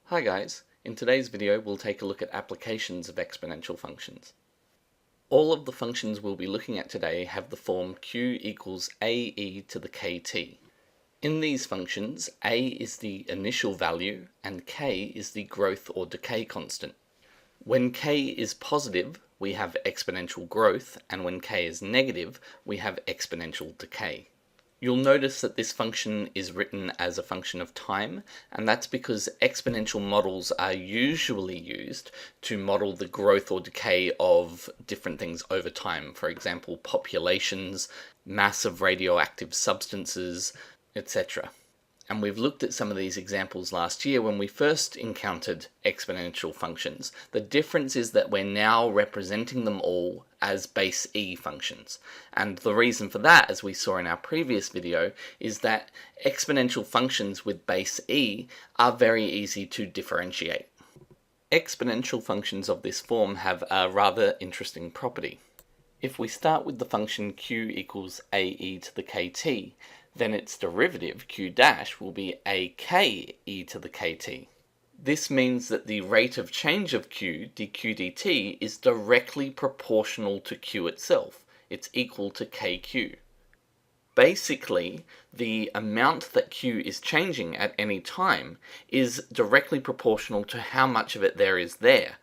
Hi guys, in today's video we'll take a look at applications of exponential functions. All of the functions we'll be looking at today have the form q equals ae to the kt. In these functions, a is the initial value and k is the growth or decay constant. When k is positive, we have exponential growth, and when k is negative, we have exponential decay. You'll notice that this function is written as a function of time, and that's because exponential models are usually used to model the growth or decay of different things over time. For example, populations, mass of radioactive substances, etc. And we've looked at some of these examples last year when we first encountered exponential functions. The difference is that we're now representing them all as base e functions. And the reason for that, as we saw in our previous video, is that exponential functions with base e are very easy to differentiate. Exponential functions of this form have a rather interesting property. If we start with the function q equals ae to the kt, then its derivative, q dash, will be ak e to the kt. This means that the rate of change of q, dq dt, is directly proportional to q itself. It's equal to kq. Basically, the amount that q is changing at any time is directly proportional to how much of it there is there.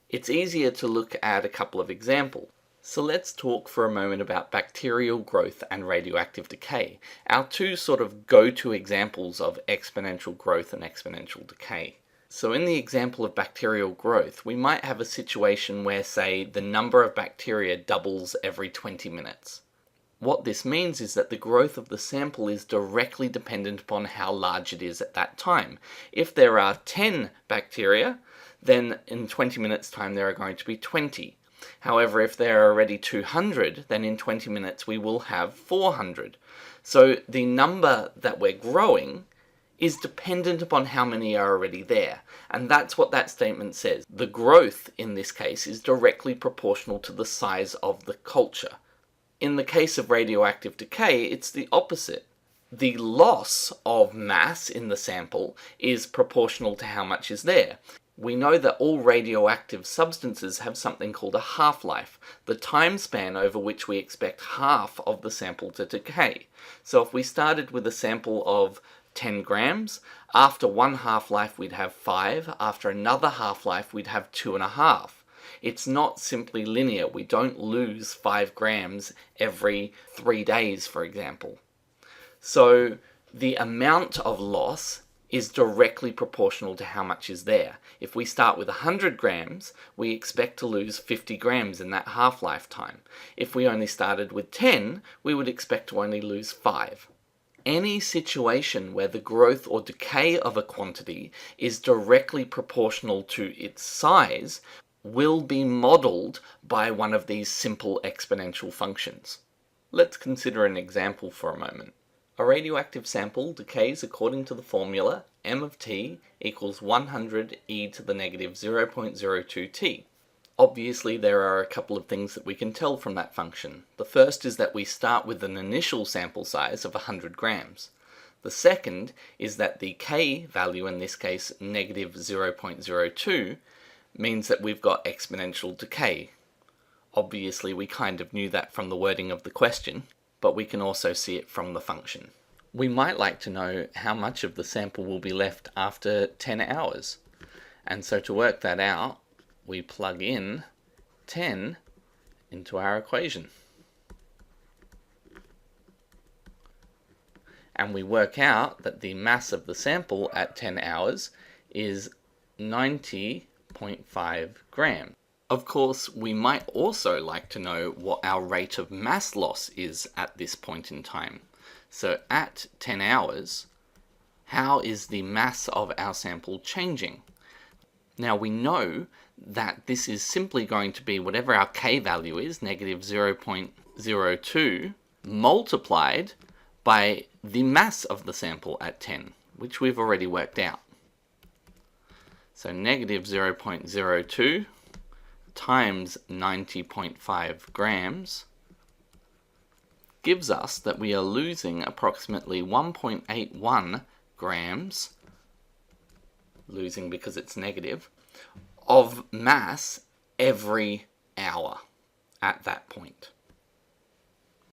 It's easier to look at a couple of examples. So let's talk for a moment about bacterial growth and radioactive decay, our two sort of go-to examples of exponential growth and exponential decay. So in the example of bacterial growth, we might have a situation where, say, the number of bacteria doubles every 20 minutes. What this means is that the growth of the sample is directly dependent upon how large it is at that time. If there are 10 bacteria, then in 20 minutes time there are going to be 20. However, if there are already 200, then in 20 minutes we will have 400. So the number that we're growing is dependent upon how many are already there. And that's what that statement says. The growth in this case is directly proportional to the size of the culture. In the case of radioactive decay, it's the opposite. The loss of mass in the sample is proportional to how much is there. We know that all radioactive substances have something called a half-life, the time span over which we expect half of the sample to decay. So if we started with a sample of 10 grams, after one half-life we'd have 5, after another half-life we'd have 2.5. It's not simply linear. We don't lose 5 grams every 3 days, for example. So the amount of loss is directly proportional to how much is there. If we start with 100 grams, we expect to lose 50 grams in that half-life time. If we only started with 10, we would expect to only lose 5. Any situation where the growth or decay of a quantity is directly proportional to its size will be modeled by one of these simple exponential functions. Let's consider an example for a moment. A radioactive sample decays according to the formula m of t equals 100 e to the negative 0.02 t. Obviously there are a couple of things that we can tell from that function. The first is that we start with an initial sample size of 100 grams. The second is that the k value, in this case negative 0.02, means that we've got exponential decay. Obviously we kind of knew that from the wording of the question, but we can also see it from the function. We might like to know how much of the sample will be left after 10 hours. And so to work that out, we plug in 10 into our equation. And we work out that the mass of the sample at 10 hours is 90.5 grams. Of course, we might also like to know what our rate of mass loss is at this point in time. So at 10 hours, how is the mass of our sample changing? Now we know that this is simply going to be whatever our k value is, negative 0.02, multiplied by the mass of the sample at 10, which we've already worked out. So negative 0.02 times 90.5 grams gives us that we are losing approximately 1.81 grams losing because it's negative, of mass every hour at that point.